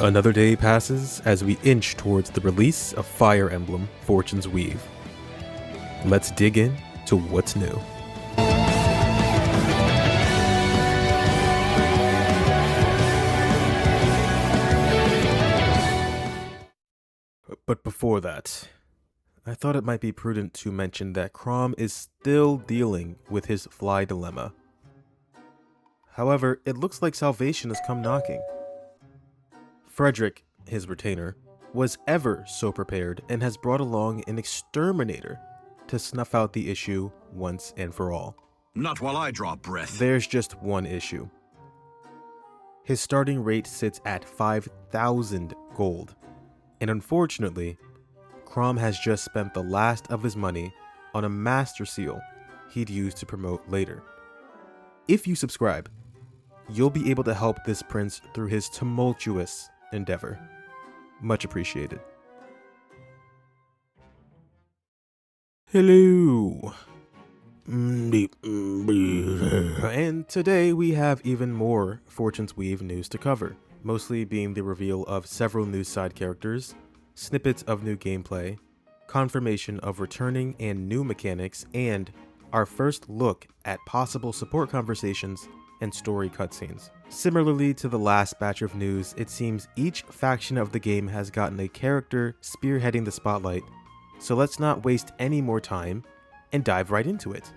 Another day passes as we inch towards the release of Fire Emblem Fortune's Weave. Let's dig in to what's new. But before that, I thought it might be prudent to mention that Chrom is still dealing with his fly dilemma. However, it looks like salvation has come knocking. Frederick, his retainer, was ever so prepared and has brought along an exterminator to snuff out the issue once and for all. Not while I draw breath. There's just one issue. His starting rate sits at 5,000 gold, and unfortunately, Chrom has just spent the last of his money on a master seal he'd use to promote later. If you subscribe, you'll be able to help this prince through his tumultuous endeavor. Much appreciated. Hello. And today we have even more Fortune's Weave news to cover, mostly being the reveal of several new side characters, snippets of new gameplay, confirmation of returning and new mechanics, and our first look at possible support conversations and story cutscenes. Similarly to the last batch of news, it seems each faction of the game has gotten a character spearheading the spotlight, so let's not waste any more time and dive right into it.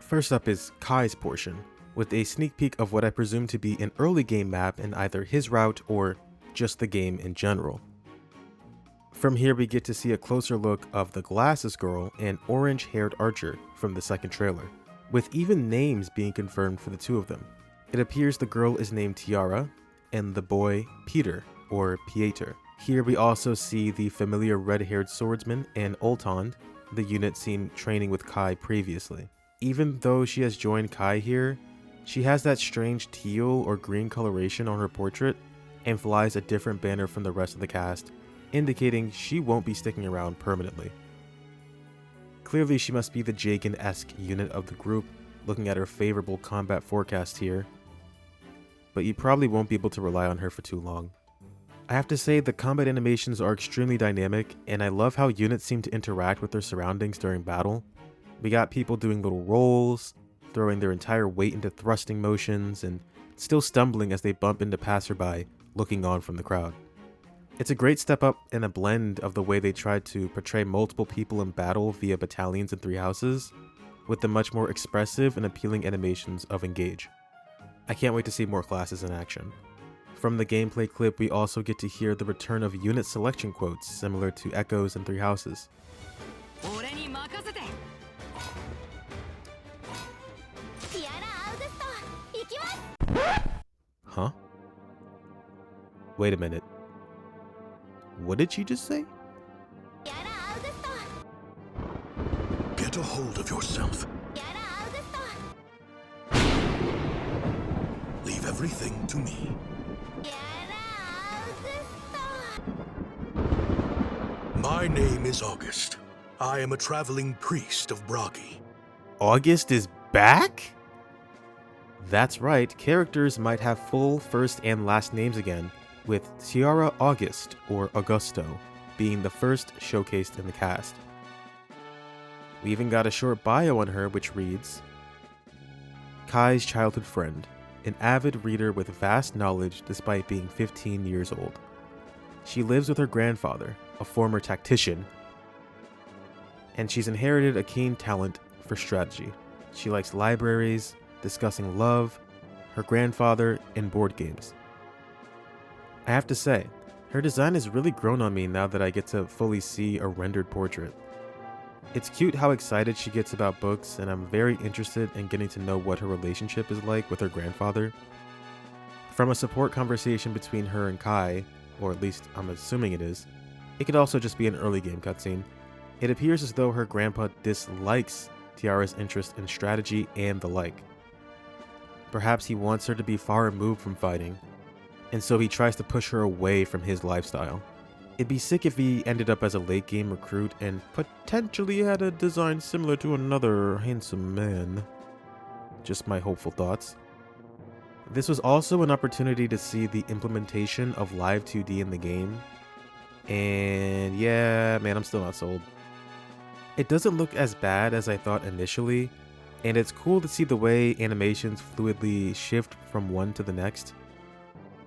First up is Kai's portion, with a sneak peek of what I presume to be an early game map in either his route or just the game in general. From here we get to see a closer look of the glasses girl and orange-haired archer from the second trailer, with even names being confirmed for the two of them. It appears the girl is named Tiara, and the boy Peter, or Pieter. Here we also see the familiar red-haired swordsman and Oltond, the unit seen training with Kai previously. Even though she has joined Kai here, she has that strange teal or green coloration on her portrait and flies a different banner from the rest of the cast, indicating she won't be sticking around permanently. Clearly she must be the Jagan-esque unit of the group, looking at her favorable combat forecast here, but you probably won't be able to rely on her for too long. I have to say the combat animations are extremely dynamic, and I love how units seem to interact with their surroundings during battle. We got people doing little rolls, throwing their entire weight into thrusting motions, and still stumbling as they bump into passerby looking on from the crowd. It's a great step up and a blend of the way they tried to portray multiple people in battle via battalions and three houses, with the much more expressive and appealing animations of Engage. I can't wait to see more classes in action. From the gameplay clip, we also get to hear the return of unit selection quotes similar to Echoes and Three Houses. Huh? Wait a minute. What did she just say? Get a hold of yourself. Leave everything to me. My name is August. I am a traveling priest of Bragi. August is back? That's right, characters might have full first and last names again, with Tiara August, or Augusto, being the first showcased in the cast. We even got a short bio on her which reads, Kai's childhood friend, an avid reader with vast knowledge despite being 15 years old. She lives with her grandfather, a former tactician, and she's inherited a keen talent for strategy. She likes libraries, discussing love, her grandfather, and board games. I have to say, her design has really grown on me now that I get to fully see a rendered portrait. It's cute how excited she gets about books, and I'm very interested in getting to know what her relationship is like with her grandfather. From a support conversation between her and Kai, or at least I'm assuming it is, it could also just be an early game cutscene. It appears as though her grandpa dislikes Tiara's interest in strategy and the like. Perhaps he wants her to be far removed from fighting, and so he tries to push her away from his lifestyle. It'd be sick if he ended up as a late game recruit and potentially had a design similar to another handsome man. Just my hopeful thoughts. This was also an opportunity to see the implementation of live 2D in the game, and yeah, man, I'm still not sold. It doesn't look as bad as I thought initially, and it's cool to see the way animations fluidly shift from one to the next.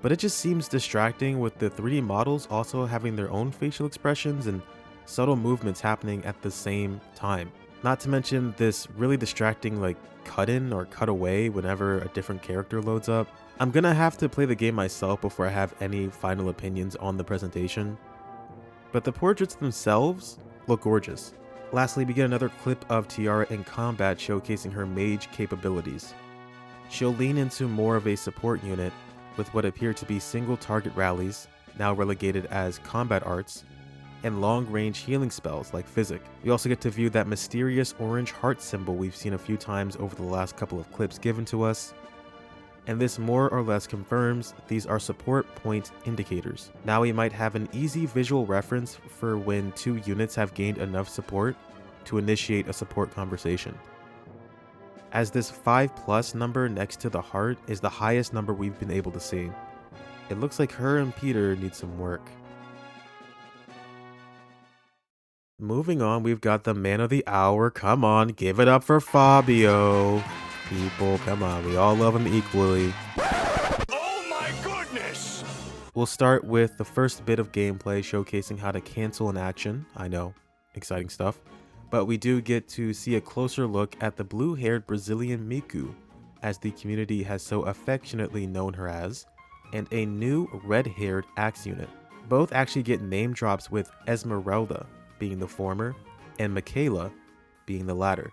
But it just seems distracting with the 3D models also having their own facial expressions and subtle movements happening at the same time. Not to mention this really distracting like cut in or cut away whenever a different character loads up. I'm gonna have to play the game myself before I have any final opinions on the presentation. But the portraits themselves look gorgeous. Lastly, we get another clip of Tiara in combat showcasing her mage capabilities. She'll lean into more of a support unit with what appear to be single target rallies, now relegated as combat arts, and long-range healing spells like Physic. We also get to view that mysterious orange heart symbol we've seen a few times over the last couple of clips given to us, and this more or less confirms these are support point indicators. Now we might have an easy visual reference for when two units have gained enough support to initiate a support conversation. As this 5+ number next to the heart is the highest number we've been able to see. It looks like her and Peter need some work. Moving on, we've got the man of the hour. Come on, give it up for Fabio. People, come on, we all love him equally. Oh my goodness! We'll start with the first bit of gameplay showcasing how to cancel an action. I know, exciting stuff. But we do get to see a closer look at the blue-haired Brazilian Miku, as the community has so affectionately known her as, and a new red-haired axe unit. Both actually get name drops, with Esmeralda being the former and Michaela being the latter.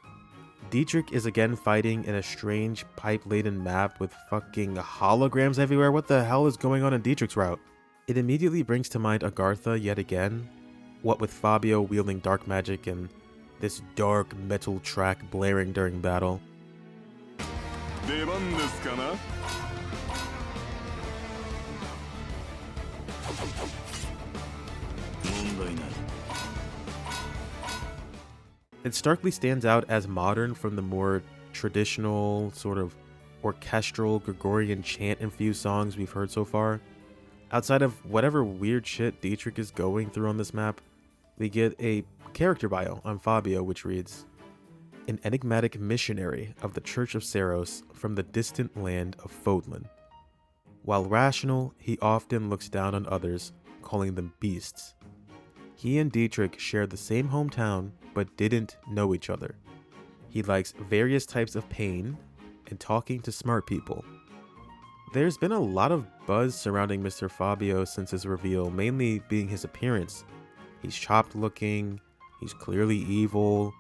Dietrich is again fighting in a strange pipe-laden map with fucking holograms everywhere. What the hell is going on in Dietrich's route? It immediately brings to mind Agartha yet again, what with Fabio wielding dark magic and this dark metal track blaring during battle. It starkly stands out as modern from the more traditional, sort of orchestral Gregorian chant-infused songs we've heard so far. Outside of whatever weird shit Dietrich is going through on this map, we get a character bio on Fabio, which reads, "An enigmatic missionary of the Church of Saros from the distant land of Fodlan. While rational, he often looks down on others, calling them beasts. He and Dietrich share the same hometown, but didn't know each other. He likes various types of pain and talking to smart people." There's been a lot of buzz surrounding Mr. Fabio since his reveal, mainly being his appearance. He's chopped looking, he's clearly evil,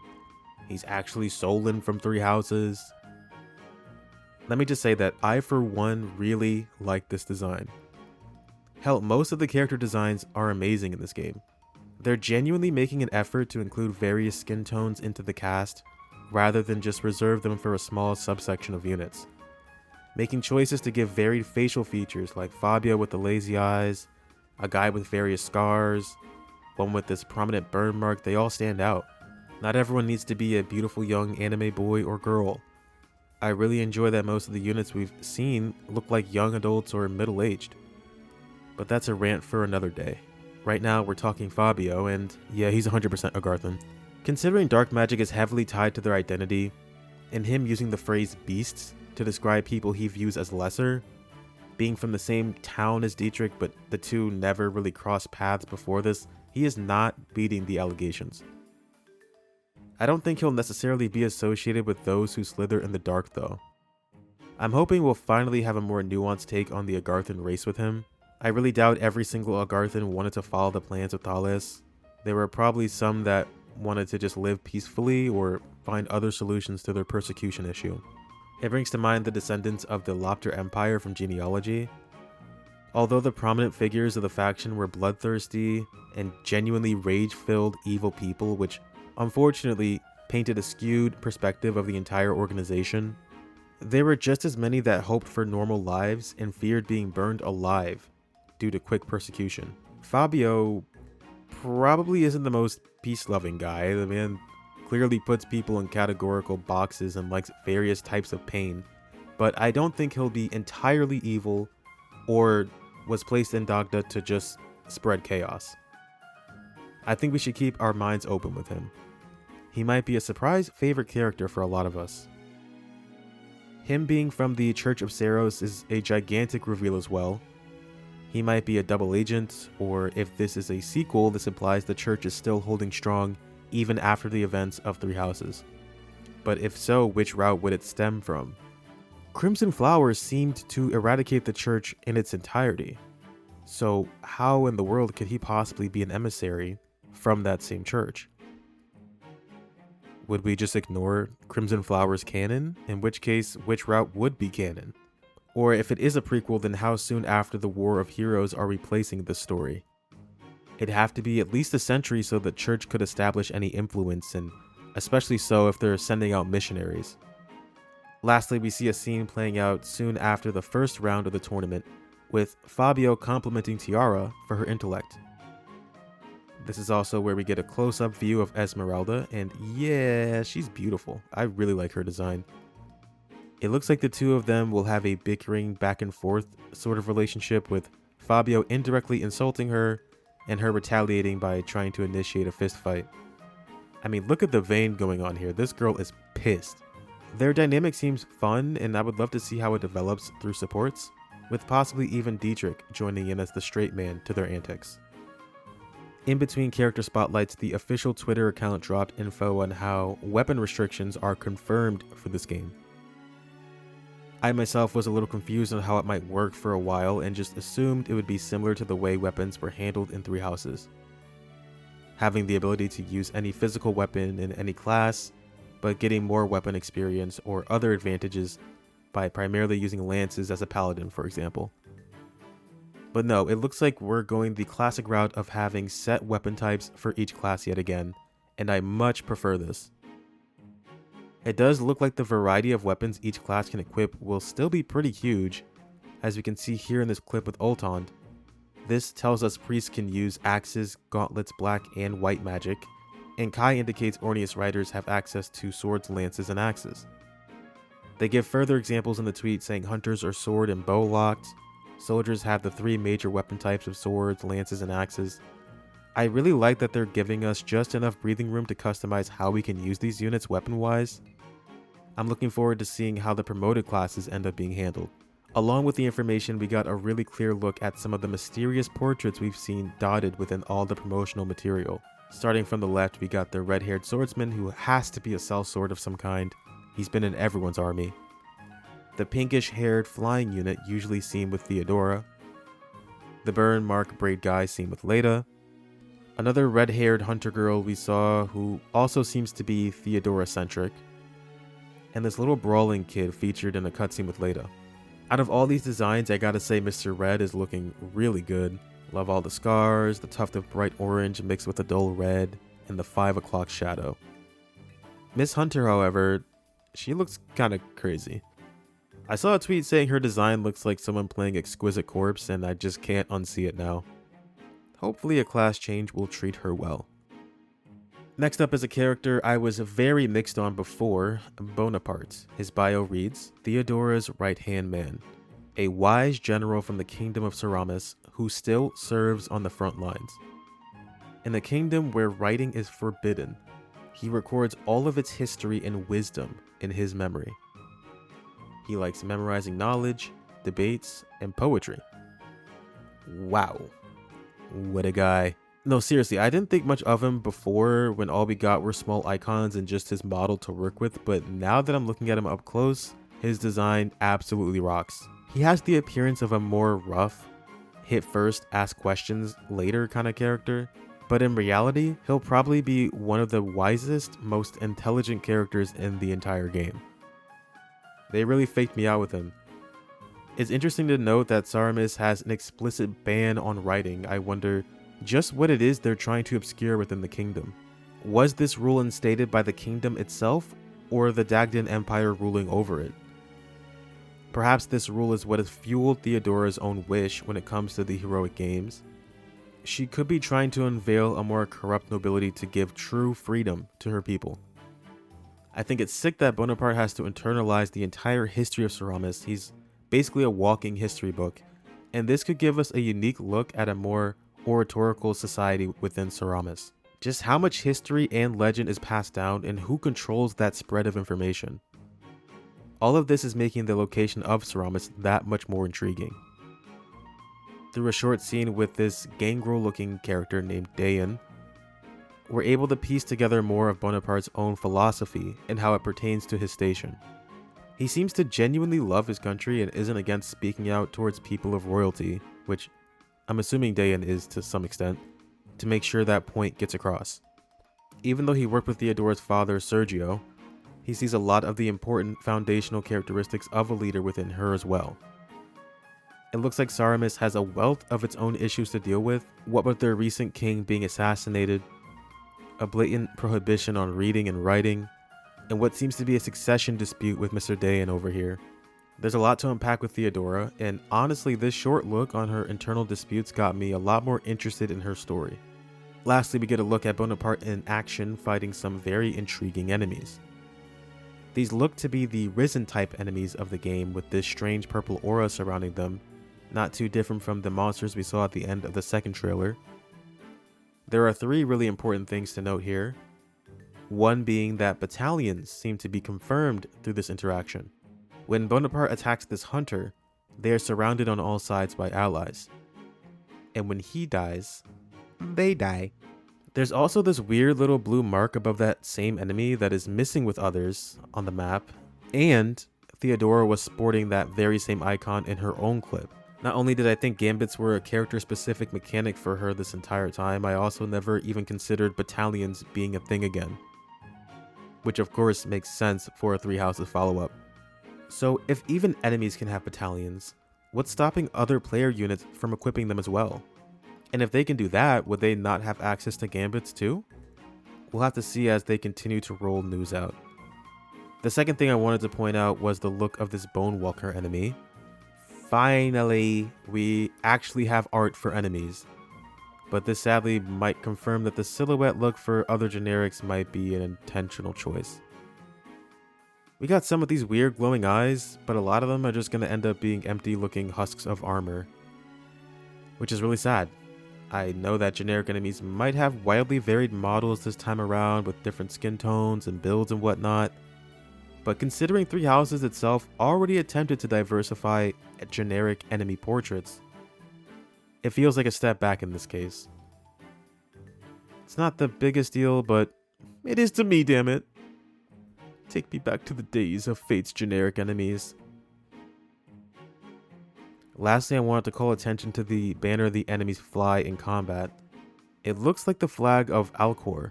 he's actually Solon from Three Houses. Let me just say that I, for one, really like this design. Hell, most of the character designs are amazing in this game. They're genuinely making an effort to include various skin tones into the cast, rather than just reserve them for a small subsection of units. Making choices to give varied facial features like Fabio with the lazy eyes, a guy with various scars, one with this prominent burn mark, they all stand out. Not everyone needs to be a beautiful young anime boy or girl. I really enjoy that most of the units we've seen look like young adults or middle-aged. But that's a rant for another day. Right now we're talking Fabio, and yeah, he's 100% Agarthan. Considering dark magic is heavily tied to their identity, and him using the phrase beasts to describe people he views as lesser, being from the same town as Dietrich but the two never really crossed paths before this, he is not beating the allegations. I don't think he'll necessarily be associated with those who slither in the dark though. I'm hoping we'll finally have a more nuanced take on the Agarthan race with him. I really doubt every single Agarthan wanted to follow the plans of Thales. There were probably some that wanted to just live peacefully or find other solutions to their persecution issue. It brings to mind the descendants of the Lopter Empire from Genealogy. Although the prominent figures of the faction were bloodthirsty and genuinely rage-filled evil people, which unfortunately painted a skewed perspective of the entire organization, there were just as many that hoped for normal lives and feared being burned alive due to quick persecution. Fabio probably isn't the most peace-loving guy. The man clearly puts people in categorical boxes and likes various types of pain, but I don't think he'll be entirely evil or was placed in Dagda to just spread chaos. I think we should keep our minds open with him. He might be a surprise favorite character for a lot of us. Him being from the Church of Saros is a gigantic reveal as well. He might be a double agent, or if this is a sequel, this implies the church is still holding strong even after the events of Three Houses. But if so, which route would it stem from? Crimson Flowers seemed to eradicate the church in its entirety. So how in the world could he possibly be an emissary from that same church? Would we just ignore Crimson Flowers canon? In which case, which route would be canon? Or if it is a prequel, then how soon after the War of Heroes are we placing this story? It'd have to be at least a century so the church could establish any influence, and especially so if they're sending out missionaries. Lastly, we see a scene playing out soon after the first round of the tournament, with Fabio complimenting Tiara for her intellect. This is also where we get a close-up view of Esmeralda, and yeah, she's beautiful. I really like her design. It looks like the two of them will have a bickering back and forth sort of relationship, with Fabio indirectly insulting her and her retaliating by trying to initiate a fist fight. I mean, look at the vein going on here. This girl is pissed. Their dynamic seems fun, and I would love to see how it develops through supports, with possibly even Dietrich joining in as the straight man to their antics. In between character spotlights, the official Twitter account dropped info on how weapon restrictions are confirmed for this game. I myself was a little confused on how it might work for a while and just assumed it would be similar to the way weapons were handled in Three Houses. Having the ability to use any physical weapon in any class, but getting more weapon experience or other advantages by primarily using lances as a paladin, for example. But no, it looks like we're going the classic route of having set weapon types for each class yet again, and I much prefer this. It does look like the variety of weapons each class can equip will still be pretty huge, as we can see here in this clip with Ultond. This tells us priests can use axes, gauntlets, black and white magic, and Kai indicates Orneus riders have access to swords, lances, and axes. They give further examples in the tweet saying hunters are sword and bow locked, soldiers have the three major weapon types of swords, lances, and axes. I really like that they're giving us just enough breathing room to customize how we can use these units weapon-wise. I'm looking forward to seeing how the promoted classes end up being handled. Along with the information, we got a really clear look at some of the mysterious portraits we've seen dotted within all the promotional material. Starting from the left, we got the red-haired swordsman who has to be a sellsword of some kind. He's been in everyone's army. The pinkish-haired flying unit usually seen with Theodora. The burn mark braid guy seen with Leda. Another red-haired hunter girl we saw who also seems to be Theodora-centric. And this little brawling kid featured in a cutscene with Leda. Out of all these designs, I gotta say Mr. Red is looking really good. Love all the scars, the tuft of bright orange mixed with a dull red, and the 5 o'clock shadow. Miss Hunter, however, she looks kinda crazy. I saw a tweet saying her design looks like someone playing Exquisite Corpse, and I just can't unsee it now. Hopefully a class change will treat her well. Next up is a character I was very mixed on before, Bonaparte. His bio reads, Theodora's right-hand man, a wise general from the kingdom of Seramis who still serves on the front lines. In a kingdom where writing is forbidden, he records all of its history and wisdom in his memory. He likes memorizing knowledge, debates, and poetry. Wow. What a guy. No, seriously, I didn't think much of him before when all we got were small icons and just his model to work with, but now that I'm looking at him up close, his design absolutely rocks. He has the appearance of a more rough, hit first, ask questions later kind of character, but in reality, he'll probably be one of the wisest, most intelligent characters in the entire game. They really faked me out with him. It's interesting to note that Saramis has an explicit ban on writing. I wonder just what it is they're trying to obscure within the kingdom. Was this rule instated by the kingdom itself, or the Dagdan Empire ruling over it? Perhaps this rule is what has fueled Theodora's own wish when it comes to the heroic games. She could be trying to unveil a more corrupt nobility to give true freedom to her people. I think it's sick that Bonaparte has to internalize the entire history of Ceramus. He's basically a walking history book, and this could give us a unique look at a more oratorical society within Ceramus. Just how much history and legend is passed down and who controls that spread of information. All of this is making the location of Ceramus that much more intriguing. Through a short scene with this gangrel looking character named Dayan, we're able to piece together more of Bonaparte's own philosophy and how it pertains to his station. He seems to genuinely love his country and isn't against speaking out towards people of royalty, which I'm assuming Dayan is to some extent, to make sure that point gets across. Even though he worked with Theodora's father, Sergio, he sees a lot of the important foundational characteristics of a leader within her as well. It looks like Ceramus has a wealth of its own issues to deal with, what with their recent king being assassinated, a blatant prohibition on reading and writing, and what seems to be a succession dispute with Mr. Dayan over here. There's a lot to unpack with Theodora, and honestly this short look on her internal disputes got me a lot more interested in her story. Lastly, we get a look at Bonaparte in action fighting some very intriguing enemies. These look to be the Risen type enemies of the game with this strange purple aura surrounding them, not too different from the monsters we saw at the end of the second trailer. There are 3 really important things to note here. One being that battalions seem to be confirmed through this interaction. When Bonaparte attacks this hunter, they are surrounded on all sides by allies. And when he dies, they die. There's also this weird little blue mark above that same enemy that is missing with others on the map, and Theodora was sporting that very same icon in her own clip. Not only did I think gambits were a character-specific mechanic for her this entire time, I also never even considered battalions being a thing again. Which of course makes sense for a 3 Houses follow-up. So if even enemies can have battalions, what's stopping other player units from equipping them as well? And if they can do that, would they not have access to gambits too? We'll have to see as they continue to roll news out. The second thing I wanted to point out was the look of this Bone Walker enemy. Finally, we actually have art for enemies, but this sadly might confirm that the silhouette look for other generics might be an intentional choice. We got some of these weird glowing eyes, but a lot of them are just going to end up being empty looking husks of armor, which is really sad. I know that generic enemies might have wildly varied models this time around with different skin tones and builds and whatnot, but considering 3 Houses itself already attempted to diversify generic enemy portraits, it feels like a step back in this case. It's not the biggest deal, but it is to me, damn it. Take me back to the days of Fate's generic enemies. Lastly, I wanted to call attention to the banner the enemies fly in combat. It looks like the flag of Alcor,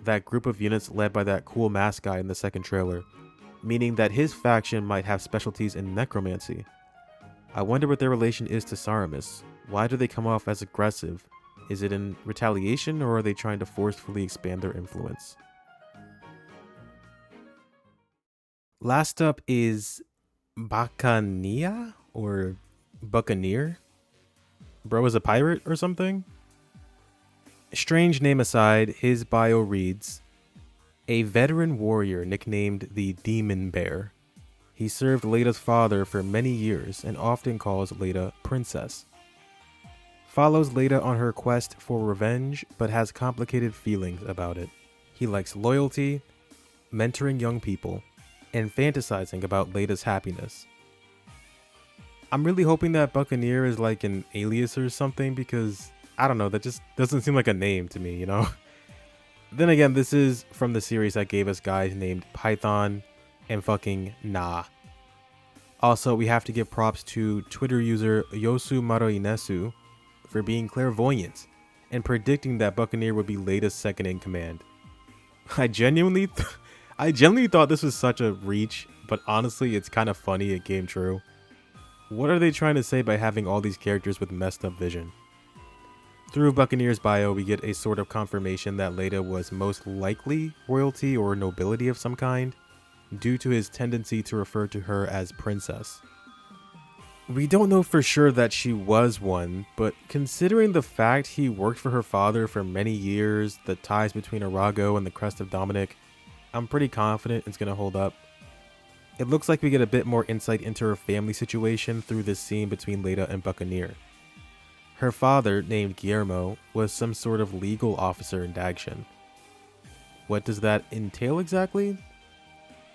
that group of units led by that cool mask guy in the second trailer, meaning that his faction might have specialties in necromancy. I wonder what their relation is to Ceramus. Why do they come off as aggressive? Is it in retaliation, or are they trying to forcefully expand their influence? Last up is Bacania, or Buccaneer? Bro is a pirate or something? Strange name aside, his bio reads, a veteran warrior nicknamed the Demon Bear. He served Lada's father for many years and often calls Lada Princess. Follows Lada on her quest for revenge, but has complicated feelings about it. He likes loyalty, mentoring young people, and fantasizing about Lada's happiness. I'm really hoping that Buccaneer is like an alias or something, because I don't know, that just doesn't seem like a name to me, you know? Then again, this is from the series that gave us guys named Python and fucking Nah. Also, we have to give props to Twitter user Yosu Maroinesu for being clairvoyant and predicting that Buccaneer would be Lada's second in command. I genuinely thought this was such a reach, but honestly, it's kind of funny it came true. What are they trying to say by having all these characters with messed up vision? Through Buccaneer's bio, we get a sort of confirmation that Lada was most likely royalty or nobility of some kind, due to his tendency to refer to her as princess. We don't know for sure that she was one, but considering the fact he worked for her father for many years, the ties between Arago and the Crest of Dominic, I'm pretty confident it's going to hold up. It looks like we get a bit more insight into her family situation through this scene between Leda and Buccaneer. Her father, named Guillermo, was some sort of legal officer in Dagshin. What does that entail exactly?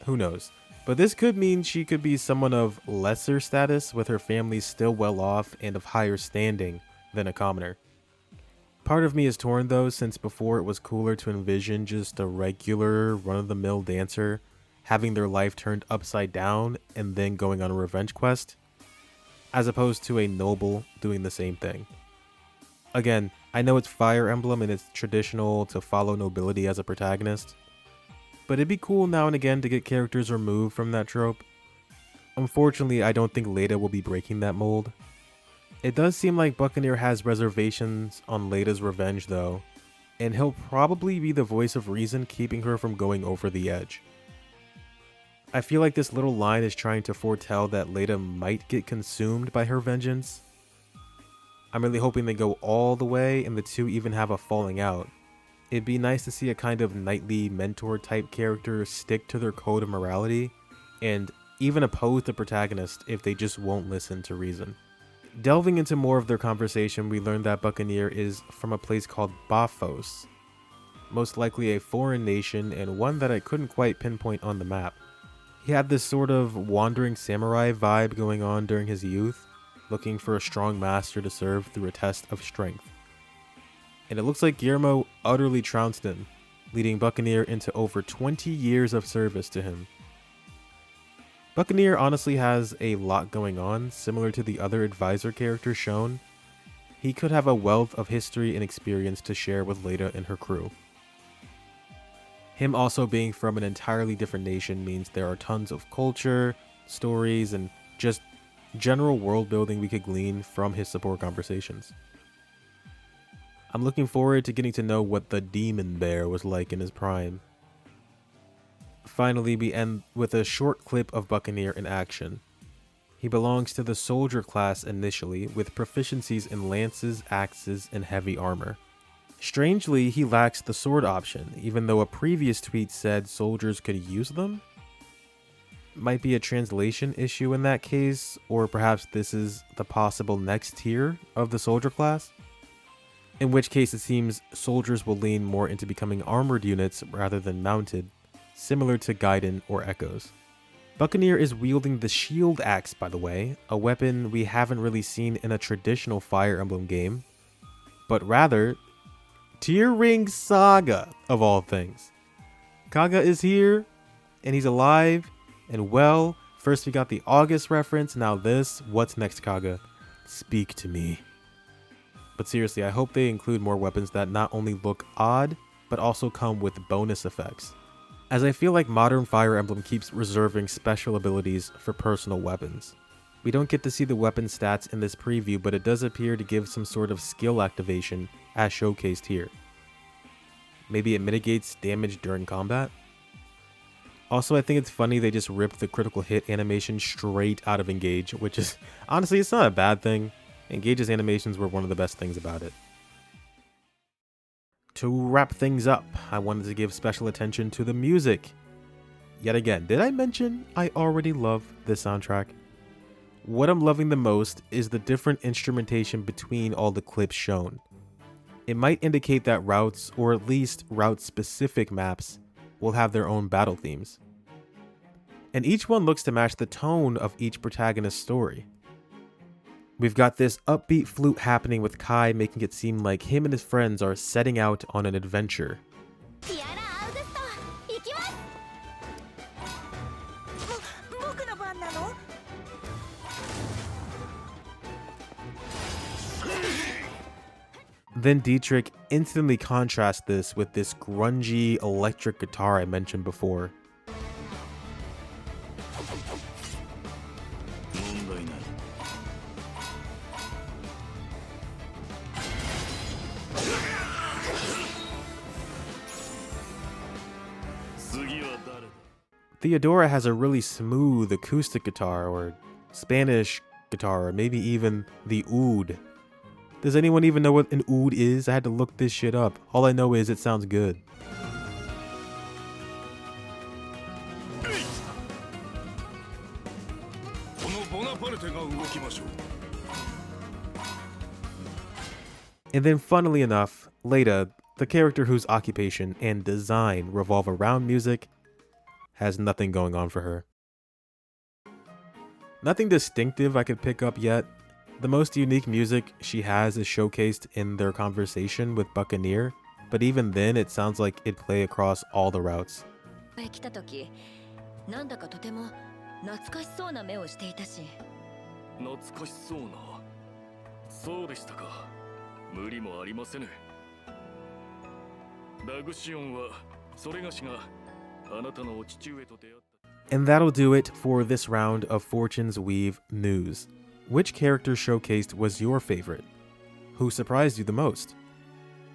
Who knows? But this could mean she could be someone of lesser status, with her family still well off and of higher standing than a commoner. Part of me is torn though, since before it was cooler to envision just a regular run-of-the-mill dancer having their life turned upside down and then going on a revenge quest, as opposed to a noble doing the same thing. Again, I know it's Fire Emblem and it's traditional to follow nobility as a protagonist, but it'd be cool now and again to get characters removed from that trope. Unfortunately, I don't think Leda will be breaking that mold. It does seem like Buccaneer has reservations on Leda's revenge though, and he'll probably be the voice of reason keeping her from going over the edge. I feel like this little line is trying to foretell that Leda might get consumed by her vengeance. I'm really hoping they go all the way and the two even have a falling out. It'd be nice to see a kind of knightly mentor type character stick to their code of morality and even oppose the protagonist if they just won't listen to reason. Delving into more of their conversation, we learned that Buccaneer is from a place called Bafos, most likely a foreign nation and one that I couldn't quite pinpoint on the map. He had this sort of wandering samurai vibe going on during his youth, looking for a strong master to serve through a test of strength. And it looks like Guillermo utterly trounced him, leading Buccaneer into over 20 years of service to him. Buccaneer honestly has a lot going on, similar to the other advisor characters shown. He could have a wealth of history and experience to share with Leda and her crew. Him also being from an entirely different nation means there are tons of culture, stories, and just general world building we could glean from his support conversations. I'm looking forward to getting to know what the Demon Bear was like in his prime. Finally, we end with a short clip of Buccaneer in action. He belongs to the soldier class initially, with proficiencies in lances, axes, and heavy armor. Strangely, he lacks the sword option, even though a previous tweet said soldiers could use them. Might be a translation issue in that case, or perhaps this is the possible next tier of the soldier class. In which case it seems soldiers will lean more into becoming armored units rather than mounted, similar to Gaiden or Echoes. Buccaneer is wielding the shield axe, by the way, a weapon we haven't really seen in a traditional Fire Emblem game, but rather Tier Ring Saga, of all things. Kaga is here, and he's alive, and well, first we got the August reference, now this. What's next, Kaga? Speak to me. But seriously, I hope they include more weapons that not only look odd, but also come with bonus effects, as I feel like modern Fire Emblem keeps reserving special abilities for personal weapons. We don't get to see the weapon stats in this preview, but it does appear to give some sort of skill activation as showcased here. Maybe it mitigates damage during combat? Also, I think it's funny they just ripped the critical hit animation straight out of Engage, which is, honestly, it's not a bad thing. Engage's animations were one of the best things about it. To wrap things up, I wanted to give special attention to the music. Yet again, did I mention I already love this soundtrack? What I'm loving the most is the different instrumentation between all the clips shown. It might indicate that routes, or at least route-specific maps, will have their own battle themes. And each one looks to match the tone of each protagonist's story. We've got this upbeat flute happening with Kai, making it seem like him and his friends are setting out on an adventure. Then Dietrich instantly contrasts this with this grungy electric guitar I mentioned before. Theodora has a really smooth acoustic guitar, or Spanish guitar, or maybe even the oud. Does anyone even know what an oud is? I had to look this shit up. All I know is it sounds good. And then funnily enough, Leda, the character whose occupation and design revolve around music, has nothing going on for her. Nothing distinctive I could pick up yet. The most unique music she has is showcased in their conversation with Buccaneer, but even then it sounds like it'd play across all the routes. 来た時、なんだかとても懐かしそうな目をしていたし。懐かしそうな。そうでしたか。無理もありませぬ。ダグシオンはそれがしがあなたのお父上と出会った。And that'll do it for this round of Fortune's Weave news. Which character showcased was your favorite? Who surprised you the most?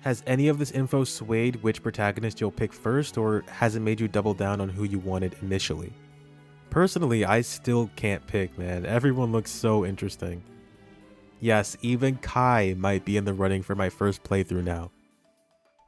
Has any of this info swayed which protagonist you'll pick first, or has it made you double down on who you wanted initially? Personally, I still can't pick, man. Everyone looks so interesting. Yes, even Kai might be in the running for my first playthrough now.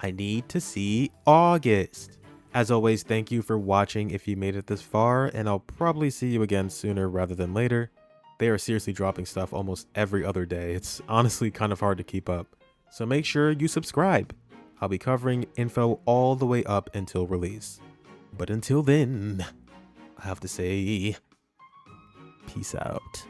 I need to see August. As always, thank you for watching if you made it this far, and I'll probably see you again sooner rather than later. They are seriously dropping stuff almost every other day. It's honestly kind of hard to keep up. So make sure you subscribe. I'll be covering info all the way up until release. But until then, I have to say, peace out.